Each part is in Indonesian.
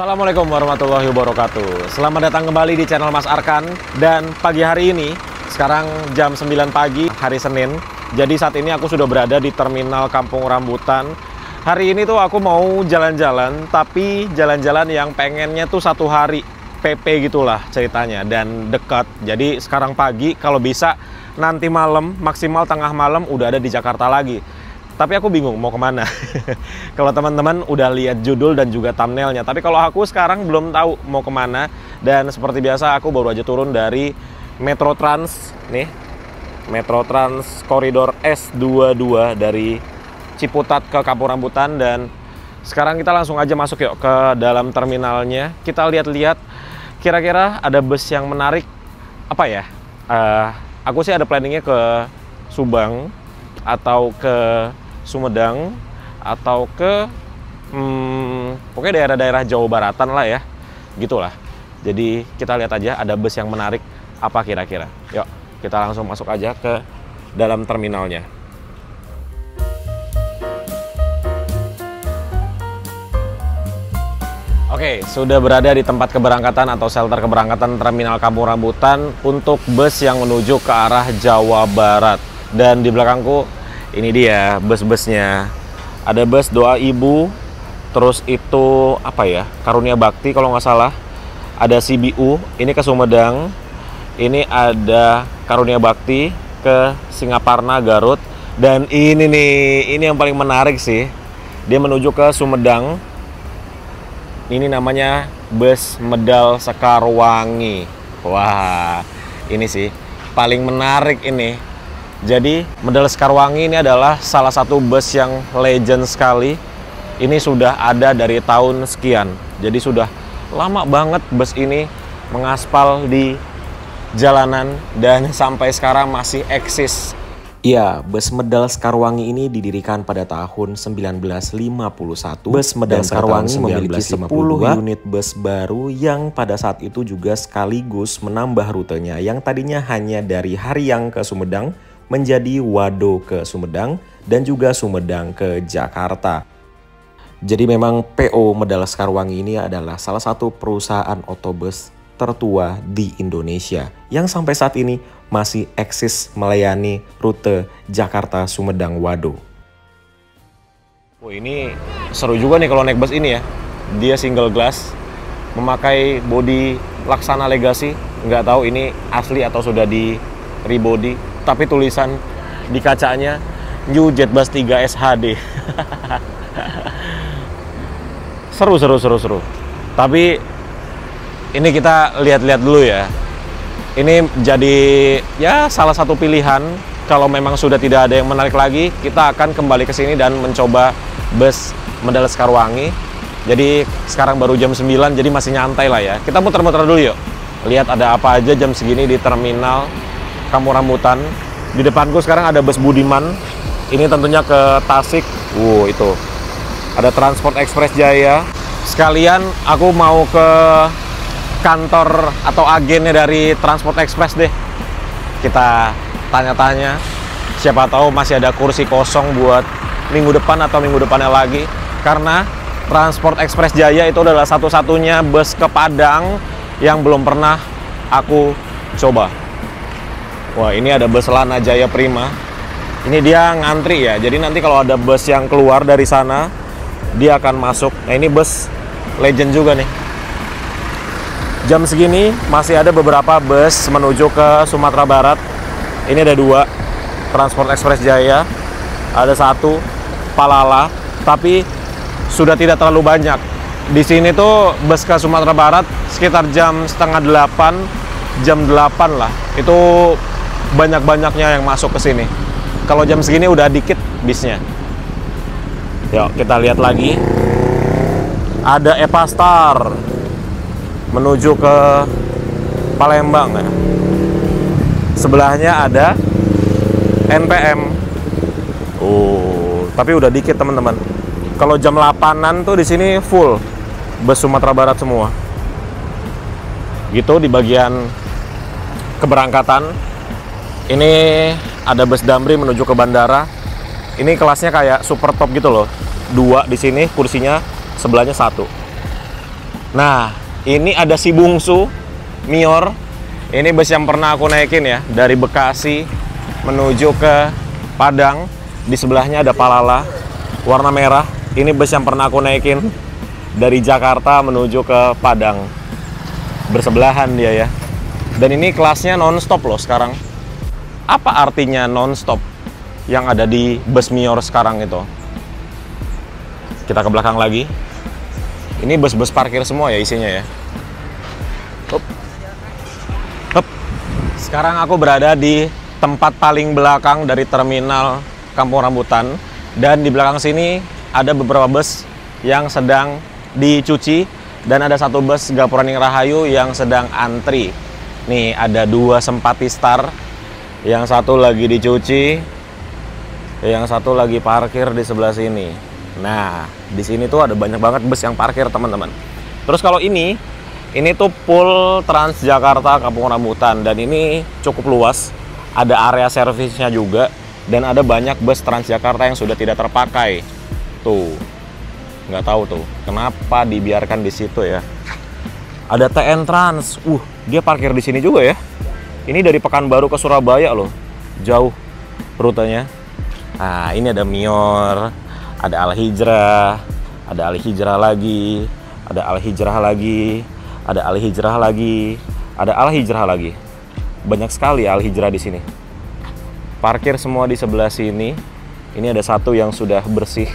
Assalamualaikum warahmatullahi wabarakatuh. Selamat datang kembali di channel Mas Arkan. Dan pagi hari ini, sekarang jam 9 pagi, hari Senin. Jadi saat ini aku sudah berada di Terminal Kampung Rambutan. Hari ini tuh aku mau jalan-jalan, tapi jalan-jalan yang pengennya tuh satu hari PP gitulah ceritanya, dan dekat. Jadi sekarang pagi, kalau bisa nanti malam, maksimal tengah malam udah ada di Jakarta lagi. Tapi aku bingung mau kemana. Kalau teman-teman udah lihat judul dan juga thumbnailnya. Tapi kalau aku sekarang belum tahu mau kemana. Dan seperti biasa aku baru aja turun dari Metro Trans. Nih, Metro Trans koridor S22 dari Ciputat ke Kampung Rambutan. Dan sekarang kita langsung aja masuk yuk ke dalam terminalnya. Kita lihat-lihat kira-kira ada bus yang menarik apa ya. Aku sih ada planningnya ke Subang atau ke Sumedang atau ke pokoknya daerah-daerah Jawa Baratan lah ya, gitulah. Jadi kita lihat aja ada bus yang menarik apa kira-kira. Yuk kita langsung masuk aja ke dalam terminalnya. Oke, sudah berada di tempat keberangkatan atau shelter keberangkatan Terminal Kampung Rambutan untuk bus yang menuju ke arah Jawa Barat. Dan di belakangku ini dia bus-busnya. Ada bus Doa Ibu, terus itu apa ya, Karunia Bakti kalau nggak salah. Ada CBU, ini ke Sumedang. Ini ada Karunia Bakti ke Singaparna, Garut. Dan ini nih, ini yang paling menarik sih. Dia menuju ke Sumedang. Ini namanya bus Medal Sekarwangi. Wah, ini sih paling menarik ini. Jadi Medal Sekarwangi ini adalah salah satu bus yang legend sekali. Ini sudah ada dari tahun sekian. Jadi sudah lama banget bus ini mengaspal di jalanan dan sampai sekarang masih eksis. Iya, bus Medal Sekarwangi ini didirikan pada tahun 1951. Bus Medal Sekarwangi memiliki 10 unit bus baru yang pada saat itu juga sekaligus menambah rutenya yang tadinya hanya dari Haryang ke Sumedang menjadi Wado ke Sumedang dan juga Sumedang ke Jakarta. Jadi memang PO Medal Sekarwangi ini adalah salah satu perusahaan otobus tertua di Indonesia yang sampai saat ini masih eksis melayani rute Jakarta-Sumedang-Wado. Oh, ini seru juga nih kalau naik bus ini ya. Dia single glass, memakai bodi Laksana Legacy. Nggak tahu ini asli atau sudah di rebody. Tapi tulisan di kacanya New Jetbus 3 SHD. Seru. Tapi ini kita lihat-lihat dulu ya. Ini jadi ya salah satu pilihan. Kalau memang sudah tidak ada yang menarik lagi, kita akan kembali ke sini dan mencoba bus Medal Sekarwangi. Jadi sekarang baru jam 9, jadi masih nyantai lah ya. Kita muter-muter dulu yuk. Lihat ada apa aja jam segini di Terminal Kampung Rambutan. Di depanku sekarang ada bus Budiman. Ini tentunya ke Tasik. Itu. Ada Transport Express Jaya. Sekalian aku mau ke kantor atau agennya dari Transport Express deh. Kita tanya-tanya. Siapa tahu masih ada kursi kosong buat minggu depan atau minggu depannya lagi. Karena Transport Express Jaya itu adalah satu-satunya bus ke Padang yang belum pernah aku coba. Wah, ini ada bus Lana Jaya Prima. Ini dia ngantri ya. Jadi nanti kalau ada bus yang keluar dari sana, dia akan masuk. Nah, ini bus legend juga nih. Jam segini masih ada beberapa bus menuju ke Sumatera Barat. Ini ada 2, Transport Express Jaya. Ada 1, Palala. Tapi sudah tidak terlalu banyak. Di sini tuh bus ke Sumatera Barat sekitar jam setengah 8, jam 8 lah. Itu banyak-banyaknya yang masuk ke sini. Kalau jam segini udah dikit bisnya. Yuk kita lihat lagi. Ada Epastar menuju ke Palembang ya. Sebelahnya ada NPM. Tapi udah dikit teman-teman. Kalau jam 8-an tuh di sini full bus Sumatera Barat semua. Gitu di bagian keberangkatan. Ini ada bus Damri menuju ke bandara. Ini kelasnya kayak super top gitu loh. 2 di sini kursinya, sebelahnya 1. Nah, ini ada si bungsu Mior. Ini bus yang pernah aku naikin ya, dari Bekasi menuju ke Padang. Di sebelahnya ada Palala warna merah. Ini bus yang pernah aku naikin dari Jakarta menuju ke Padang. Bersebelahan dia ya. Dan ini kelasnya non-stop loh sekarang. Apa artinya non-stop yang ada di bus Mior sekarang itu? Kita ke belakang lagi. Ini bus-bus parkir semua ya isinya ya. Hup. Hup. Sekarang aku berada di tempat paling belakang dari terminal Kampung Rambutan. Dan di belakang sini ada beberapa bus yang sedang dicuci. Dan ada satu bus Gapura Ning Rahayu yang sedang antri. Nih ada 2 Sempati Star. Yang satu lagi dicuci, yang satu lagi parkir di sebelah sini. Nah, di sini tuh ada banyak banget bus yang parkir, teman-teman. Terus kalau ini tuh full Transjakarta Kampung Rambutan, dan ini cukup luas. Ada area servisnya juga, dan ada banyak bus Transjakarta yang sudah tidak terpakai. Tuh, nggak tahu tuh kenapa dibiarkan di situ ya. Ada TN Trans, dia parkir di sini juga ya. Ini dari Pekanbaru ke Surabaya loh, jauh rutenya. Nah, ini ada Mior, ada Al Hijrah, ada Al Hijrah lagi, ada Al Hijrah lagi, ada Al Hijrah lagi, ada Al Hijrah lagi. Banyak sekali Al Hijrah di sini. Parkir semua di sebelah sini. Ini ada satu yang sudah bersih,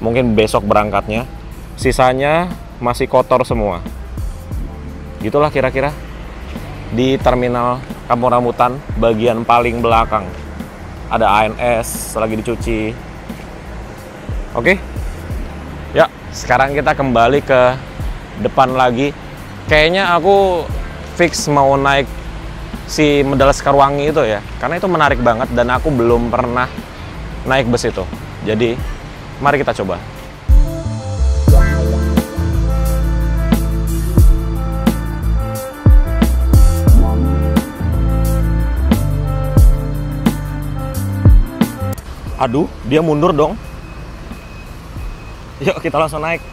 mungkin besok berangkatnya. Sisanya masih kotor semua. Gitulah kira-kira di terminal Kampung Rambutan bagian paling belakang. Ada ANS lagi dicuci. Oke. Ya, sekarang kita kembali ke depan lagi. Kayaknya aku fix mau naik si Medal Sekarwangi itu ya, karena itu menarik banget dan aku belum pernah naik bus itu. Jadi, mari kita coba. Aduh, dia mundur dong. Yuk, kita langsung naik.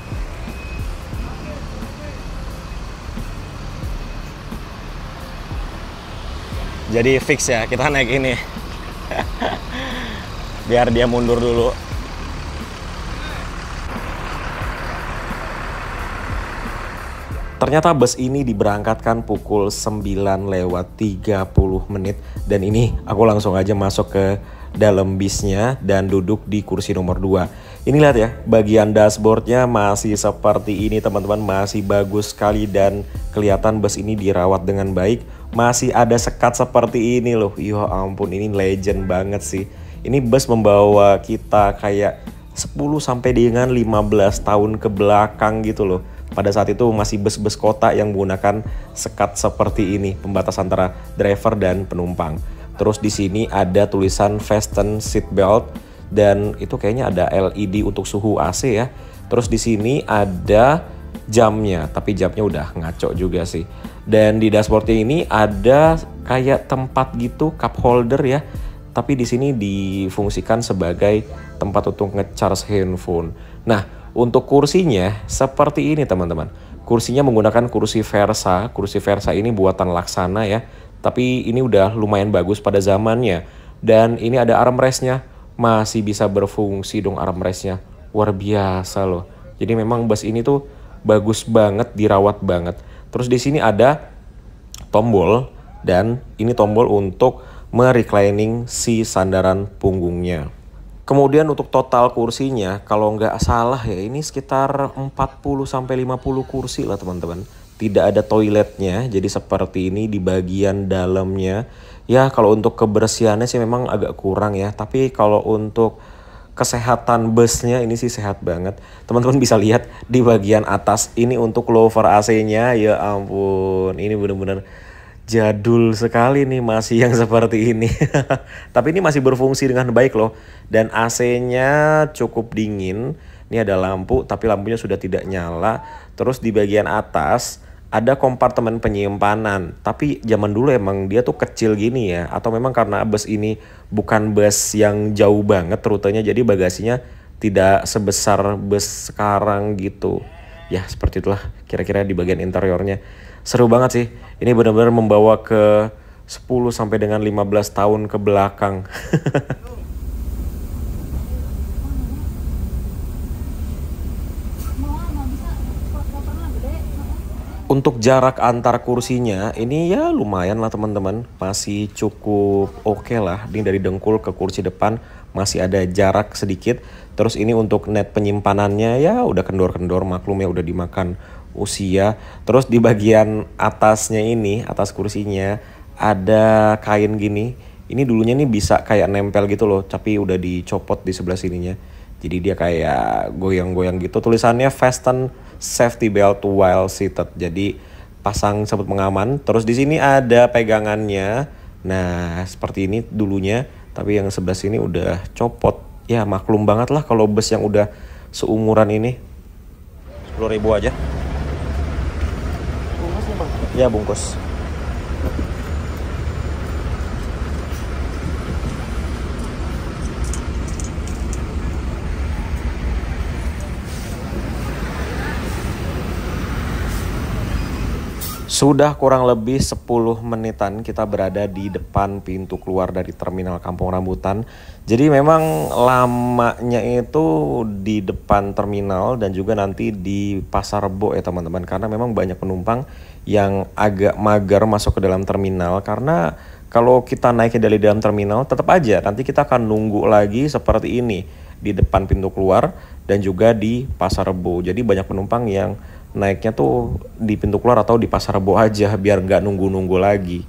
Jadi fix ya, kita naik ini. Biar dia mundur dulu. Ternyata bus ini diberangkatkan pukul 9:30. Dan ini aku langsung aja masuk ke dalam bisnya dan duduk di kursi nomor 2. Ini lihat ya, bagian dashboardnya masih seperti ini teman-teman, masih bagus sekali dan kelihatan bus ini dirawat dengan baik. Masih ada sekat seperti ini loh, ya ampun, ini legend banget sih. Ini bus membawa kita kayak 10 sampai dengan 15 tahun ke belakang gitu loh. Pada saat itu masih bus-bus kota yang menggunakan sekat seperti ini, pembatas antara driver dan penumpang. Terus di sini ada tulisan fasten seat belt dan itu kayaknya ada LED untuk suhu AC ya. Terus di sini ada jamnya, tapi jamnya udah ngaco juga sih. Dan di dashboardnya ini ada kayak tempat gitu, cup holder ya. Tapi di sini difungsikan sebagai tempat untuk ngecharge handphone. Nah, untuk kursinya seperti ini teman-teman. Kursinya menggunakan kursi Versa. Kursi Versa ini buatan Laksana ya. Tapi ini udah lumayan bagus pada zamannya. Dan ini ada armrestnya. Masih bisa berfungsi dong armrestnya. Luar biasa loh. Jadi memang bus ini tuh bagus banget, dirawat banget. Terus di sini ada tombol. Dan ini tombol untuk mereclining si sandaran punggungnya. Kemudian untuk total kursinya, kalau nggak salah ya ini sekitar 40-50 kursi lah teman-teman. Tidak ada toiletnya, jadi seperti ini di bagian dalamnya. Ya kalau untuk kebersihannya sih memang agak kurang ya. Tapi kalau untuk kesehatan busnya ini sih sehat banget. Teman-teman bisa lihat di bagian atas ini untuk lower AC-nya. Ya ampun, ini bener-bener jadul sekali nih masih yang seperti ini. Tapi ini masih berfungsi dengan baik loh. Dan AC-nya cukup dingin. Ini ada lampu tapi lampunya sudah tidak nyala. Terus di bagian atas ada kompartemen penyimpanan. Tapi zaman dulu emang dia tuh kecil gini ya. Atau memang karena bus ini bukan bus yang jauh banget rutenya. Jadi bagasinya tidak sebesar bus sekarang gitu. Ya seperti itulah kira-kira di bagian interiornya. Seru banget sih. Ini benar-benar membawa ke 10 sampai dengan 15 tahun ke belakang. Untuk jarak antar kursinya ini ya lumayan lah teman-teman, masih cukup oke lah. Ini dari dengkul ke kursi depan masih ada jarak sedikit. Terus ini untuk net penyimpanannya ya udah kendor-kendor, maklum ya udah dimakan usia. Terus di bagian atasnya ini, atas kursinya ada kain gini. Ini dulunya nih bisa kayak nempel gitu loh, tapi udah dicopot di sebelah sininya. Jadi dia kayak goyang-goyang gitu. Tulisannya fasten safety belt while seated. Jadi pasang sabuk pengaman. Terus di sini ada pegangannya. Nah, seperti ini dulunya, tapi yang sebelah sini udah copot. Ya, maklum banget lah kalau bus yang udah seumuran ini. 10.000 aja. Bungkus nih, Bang. Ya, bungkus. Sudah kurang lebih 10 menitan kita berada di depan pintu keluar dari terminal Kampung Rambutan. Jadi memang lamanya itu di depan terminal dan juga nanti di Pasar Rebo ya teman-teman. Karena memang banyak penumpang yang agak mager masuk ke dalam terminal. Karena kalau kita naiknya dari dalam terminal tetap aja nanti kita akan nunggu lagi seperti ini di depan pintu keluar dan juga di Pasar Rebo. Jadi banyak penumpang yang naiknya tuh di pintu keluar atau di Pasar Rebo aja biar nggak nunggu-nunggu lagi.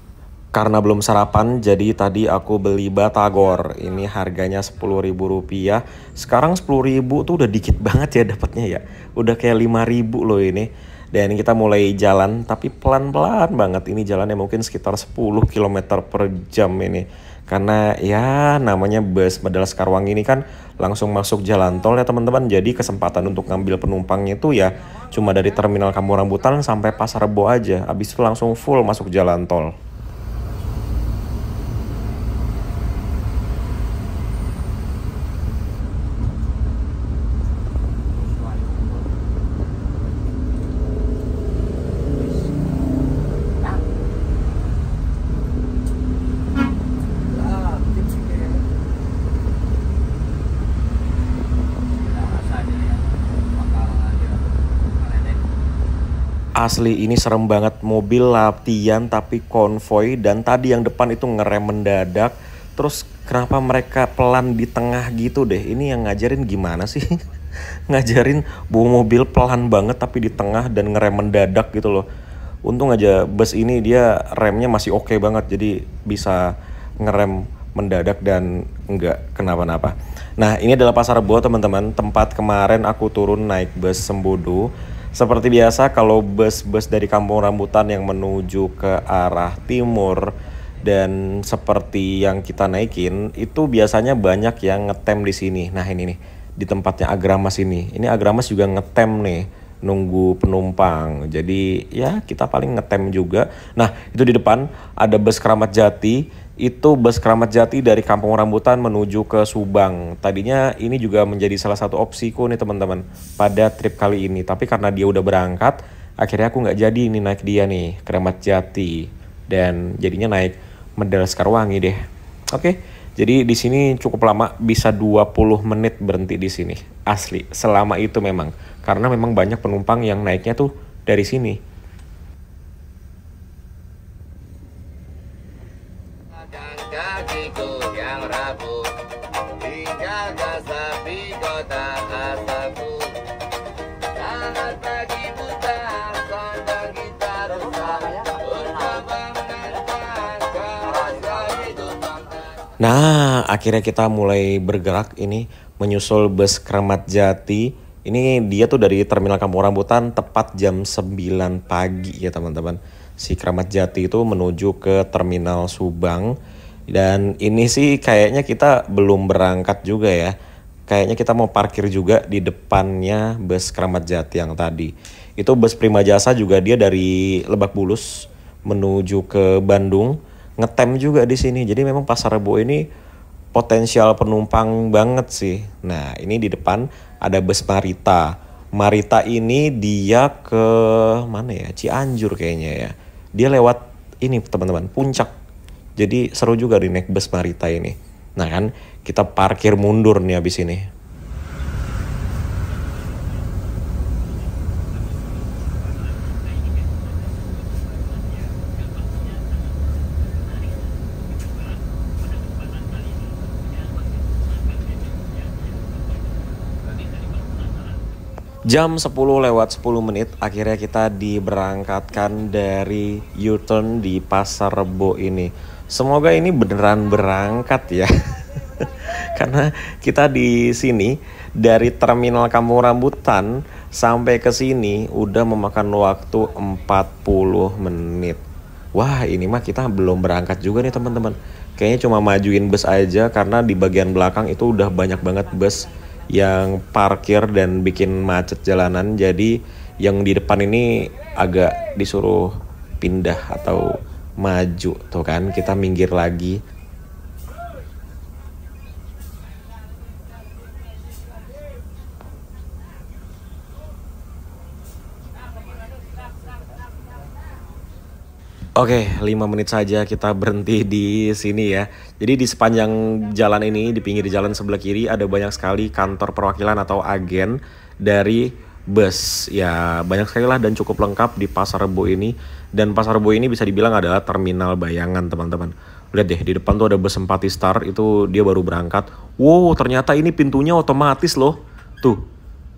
Karena belum sarapan, jadi tadi aku beli batagor. Ini harganya Rp10.000. Sekarang 10.000 tuh udah dikit banget ya dapatnya ya. Udah kayak 5.000 loh ini. Dan kita mulai jalan, tapi pelan-pelan banget. Ini jalannya mungkin sekitar 10 km per jam ini. Karena ya namanya bus Medal Sekarwangi ini kan langsung masuk jalan tol ya teman-teman. Jadi kesempatan untuk ngambil penumpangnya itu ya cuma dari terminal Kampung Rambutan sampai Pasar Rebo aja. Habis itu langsung full masuk jalan tol. Asli ini serem banget, mobil latihan tapi konvoy dan tadi yang depan itu ngerem mendadak. Terus kenapa mereka pelan di tengah gitu deh? Ini yang ngajarin gimana sih? Ngajarin bawa mobil pelan banget tapi di tengah dan ngerem mendadak gitu loh. Untung aja bus ini dia remnya masih oke banget, jadi bisa ngerem mendadak dan nggak kenapa-napa. Nah ini adalah Pasar Rebo teman-teman, tempat kemarin aku turun naik bus Sembodo. Seperti biasa kalau bus-bus dari Kampung Rambutan yang menuju ke arah timur dan seperti yang kita naikin itu biasanya banyak yang ngetem di sini. Nah ini nih di tempatnya Agramas ini. Ini Agramas juga ngetem nih nunggu penumpang. Jadi ya kita paling ngetem juga. Nah itu di depan ada bus Keramat Jati. Itu bus Keramat Jati dari Kampung Rambutan menuju ke Subang. Tadinya ini juga menjadi salah satu opsiku nih teman-teman pada trip kali ini. Tapi karena dia udah berangkat, akhirnya aku nggak jadi ini naik dia nih, Keramat Jati. Dan jadinya naik Medal Sekarwangi deh. Oke, jadi di sini cukup lama, bisa 20 menit berhenti di sini. Asli, selama itu memang. Karena memang banyak penumpang yang naiknya tuh dari sini. Nah, akhirnya kita mulai bergerak ini menyusul bus Keramat Jati. Ini dia tuh dari terminal Kampung Rambutan tepat jam 9 pagi ya teman-teman. Si Keramat Jati itu menuju ke terminal Subang. Dan ini sih kayaknya kita belum berangkat juga ya. Kayaknya kita mau parkir juga di depannya bus Keramat Jati yang tadi. Itu bus Prima Jasa juga dia dari Lebak Bulus menuju ke Bandung. Ngetem juga di sini. Jadi memang Pasar Rebo ini potensial penumpang banget sih. Nah, ini di depan ada bus Marita Marita ini dia ke mana ya? Cianjur kayaknya ya. Dia lewat ini teman-teman, Puncak. Jadi seru juga di naik bus Marita ini. Nah kan, kita parkir mundur nih abis ini. Jam 10 lewat 10 menit akhirnya kita diberangkatkan dari U-turn di Pasar Rebo ini. Semoga ini beneran berangkat ya. Karena kita di sini dari Terminal Kampung Rambutan sampai ke sini udah memakan waktu 40 menit. Wah, ini mah kita belum berangkat juga nih teman-teman. Kayaknya cuma majuin bus aja karena di bagian belakang itu udah banyak banget bus yang parkir dan bikin macet jalanan. Jadi yang di depan ini agak disuruh pindah atau maju tuh kan, kita minggir lagi. Oke, 5 menit saja kita berhenti di sini ya. Jadi di sepanjang jalan ini, di pinggir jalan sebelah kiri ada banyak sekali kantor perwakilan atau agen dari bus. Ya, banyak sekali lah dan cukup lengkap di Pasar Rebo ini. Dan Pasar Rebo ini bisa dibilang adalah terminal bayangan, teman-teman. Lihat deh, di depan tuh ada bus Empati Star, itu dia baru berangkat. Wow, ternyata ini pintunya otomatis loh. Tuh.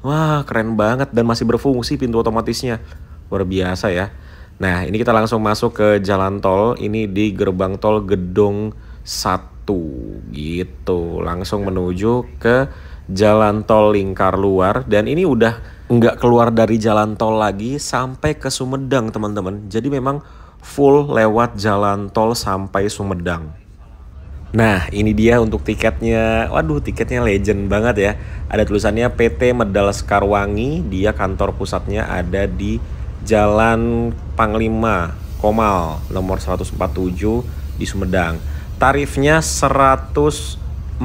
Wah, keren banget dan masih berfungsi pintu otomatisnya. Luar biasa ya. Nah, ini kita langsung masuk ke jalan tol. Ini di gerbang tol Gedong 1 gitu. Langsung menuju ke jalan tol Lingkar Luar. Dan ini udah nggak keluar dari jalan tol lagi sampai ke Sumedang, teman-teman. Jadi memang full lewat jalan tol sampai Sumedang. Nah, ini dia untuk tiketnya. Waduh, tiketnya legend banget ya. Ada tulisannya PT Medal Sekarwangi. Dia kantor pusatnya ada di Jalan Panglima Komal nomor 147 di Sumedang. Tarifnya 140.000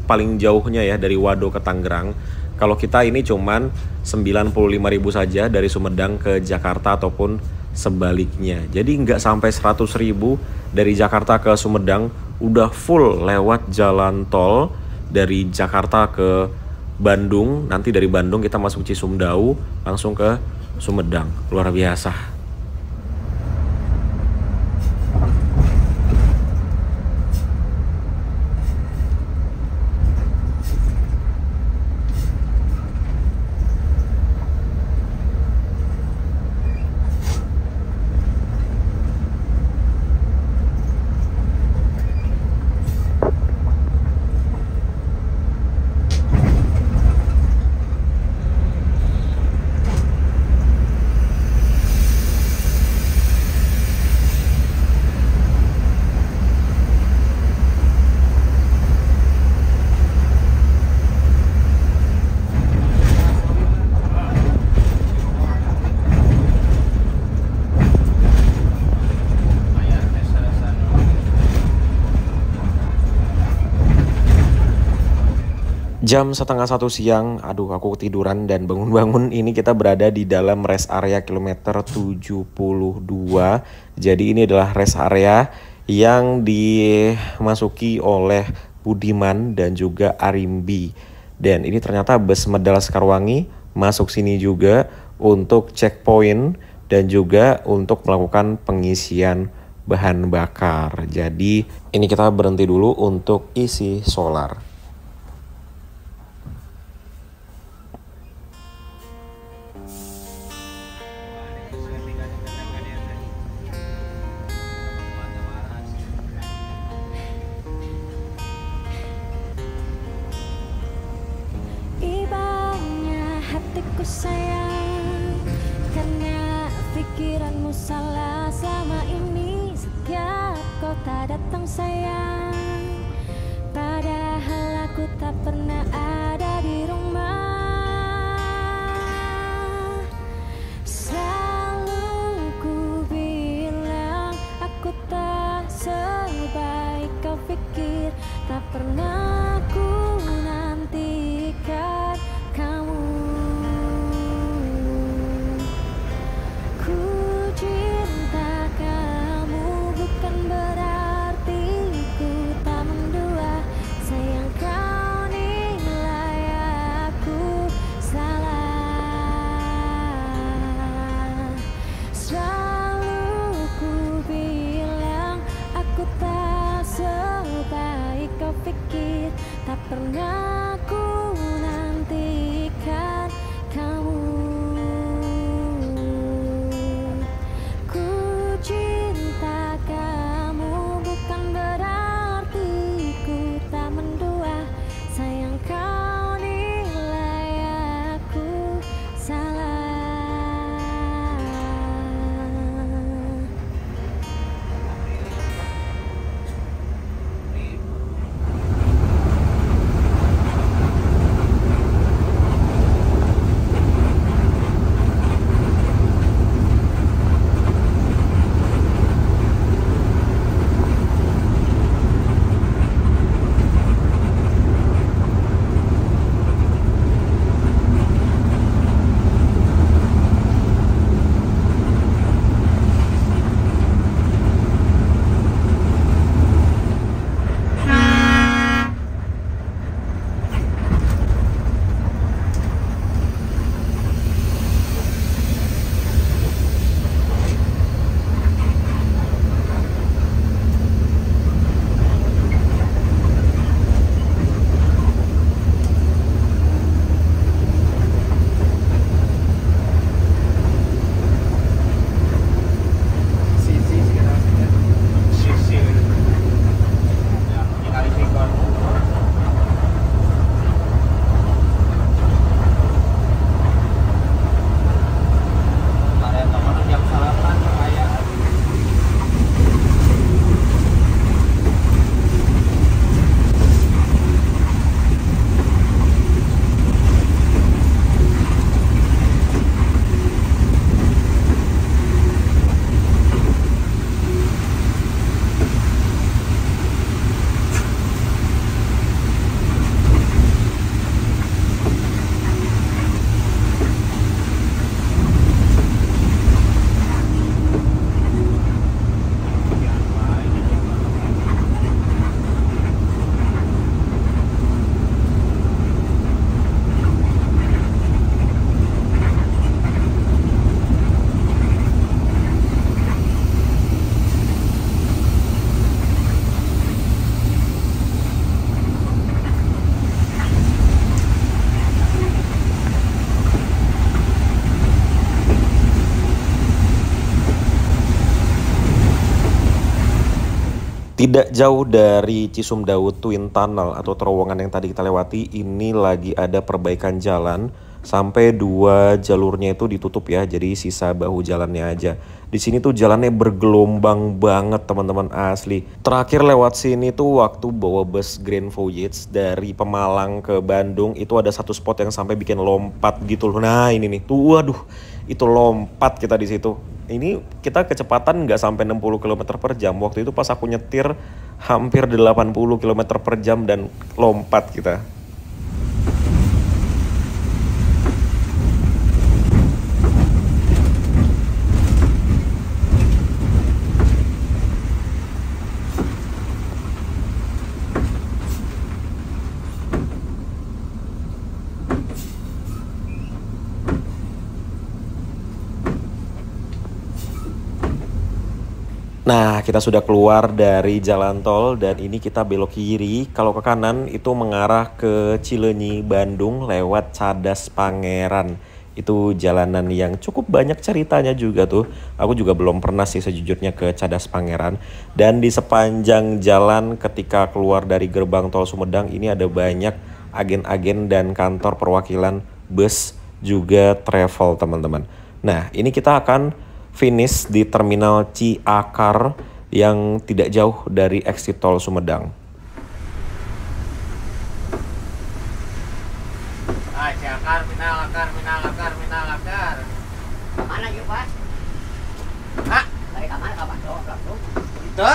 paling jauhnya ya dari Wado ke Tangerang. Kalau kita ini cuman 95.000 saja dari Sumedang ke Jakarta ataupun sebaliknya. Jadi nggak sampai 100.000 dari Jakarta ke Sumedang, udah full lewat jalan tol dari Jakarta ke Bandung. Nanti dari Bandung kita masuk Cisumdawu langsung ke Sumedang. Luar biasa. Jam setengah 1 siang, aduh aku ketiduran dan bangun-bangun. Ini kita berada di dalam rest area kilometer 72. Jadi ini adalah rest area yang dimasuki oleh Budiman dan juga Arimbi. Dan ini ternyata bus Medal Sekarwangi masuk sini juga untuk checkpoint dan juga untuk melakukan pengisian bahan bakar. Jadi ini kita berhenti dulu untuk isi solar. Sayang, karena pikiranmu salah selama ini. Setiap kau tak datang sayang, padahal aku tak pernah ada di rumah. Selalu ku bilang aku tak sebaik kau pikir. Tak pernah ku nantikan kamu. Tidak jauh dari Cisumdawu Twin Tunnel atau terowongan yang tadi kita lewati, ini lagi ada perbaikan jalan sampai dua jalurnya itu ditutup ya, jadi sisa bahu jalannya aja. Di sini tuh jalannya bergelombang banget teman-teman, asli. Terakhir lewat sini tuh waktu bawa bus Grand Voyage dari Pemalang ke Bandung, itu ada satu spot yang sampai bikin lompat gitu loh. Nah ini nih, tuh waduh, itu lompat kita di situ. Ini kita kecepatan nggak sampai 60 km per jam. Waktu itu pas aku nyetir hampir 80 km per jam dan lompat kita. Nah, kita sudah keluar dari jalan tol dan ini kita belok kiri. Kalau ke kanan itu mengarah ke Cileunyi, Bandung lewat Cadas Pangeran. Itu jalanan yang cukup banyak ceritanya juga tuh. Aku juga belum pernah sih sejujurnya ke Cadas Pangeran. Dan di sepanjang jalan ketika keluar dari gerbang tol Sumedang ini ada banyak agen-agen dan kantor perwakilan bus juga travel teman-teman. Nah, ini kita akan finish di terminal Ciakar yang tidak jauh dari exit tol Sumedang. Ciakar, Minalakar. Kemana yuk Pak? Hah? Dari kamar ke Bandung langsung? Itu?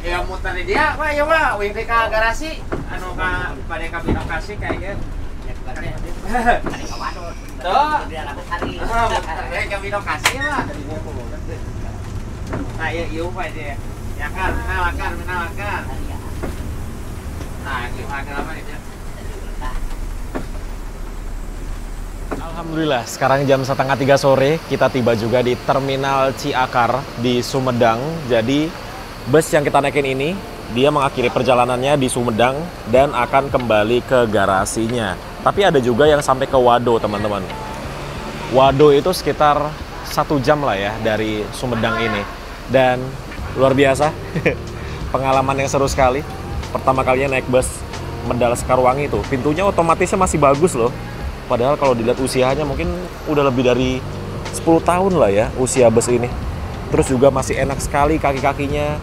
Ya muter di dia, Pak, ya Pak. Wing ka garasi, anu ka pada ka binokasi kayaknya. Dari ke Bandung. Tuh. Di dalam hari. Muter ka binokasi, Pak. Nah, iya Pak dia. Ciakar, Minalakar. Nah, gimana lama itu? Alhamdulillah, sekarang jam 2:30 sore kita tiba juga di Terminal Ciakar di Sumedang. Jadi bus yang kita naikin ini, dia mengakhiri perjalanannya di Sumedang dan akan kembali ke garasinya. Tapi ada juga yang sampai ke Wado teman-teman. Wado itu sekitar 1 jam lah ya dari Sumedang ini. Dan luar biasa, pengalaman yang seru sekali. Pertama kalinya naik bus Medal Sekarwangi itu, pintunya otomatisnya masih bagus loh. Padahal kalau dilihat usianya mungkin udah lebih dari 10 tahun lah ya usia bus ini. Terus juga masih enak sekali kaki-kakinya.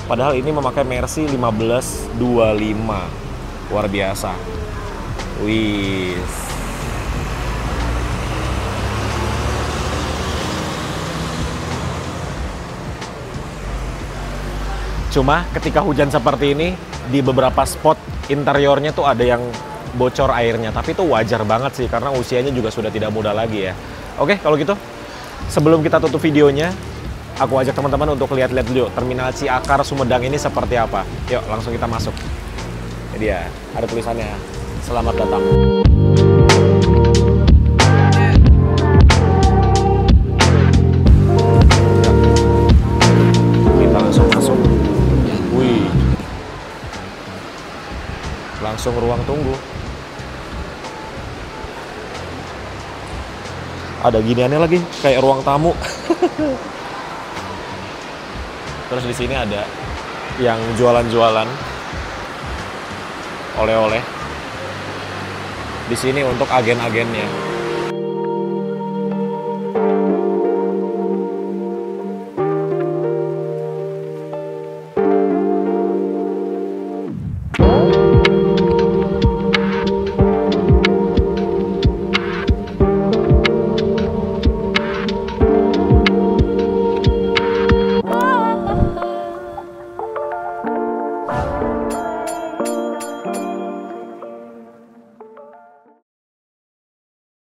Padahal ini memakai Mercy 1525. Luar biasa. Wih. Cuma ketika hujan seperti ini, di beberapa spot interiornya tuh ada yang bocor airnya, tapi itu wajar banget sih karena usianya juga sudah tidak muda lagi ya. Oke, kalau gitu sebelum kita tutup videonya, aku ajak teman-teman untuk lihat-lihat dulu Terminal Ciakar Sumedang ini seperti apa. Yuk, langsung kita masuk. Ini dia, ada tulisannya, selamat datang. Kita langsung masuk. Wih, langsung ruang tunggu. Ada giniannya lagi, kayak ruang tamu. Terus di sini ada yang jualan-jualan oleh-oleh. Di sini untuk agen-agennya.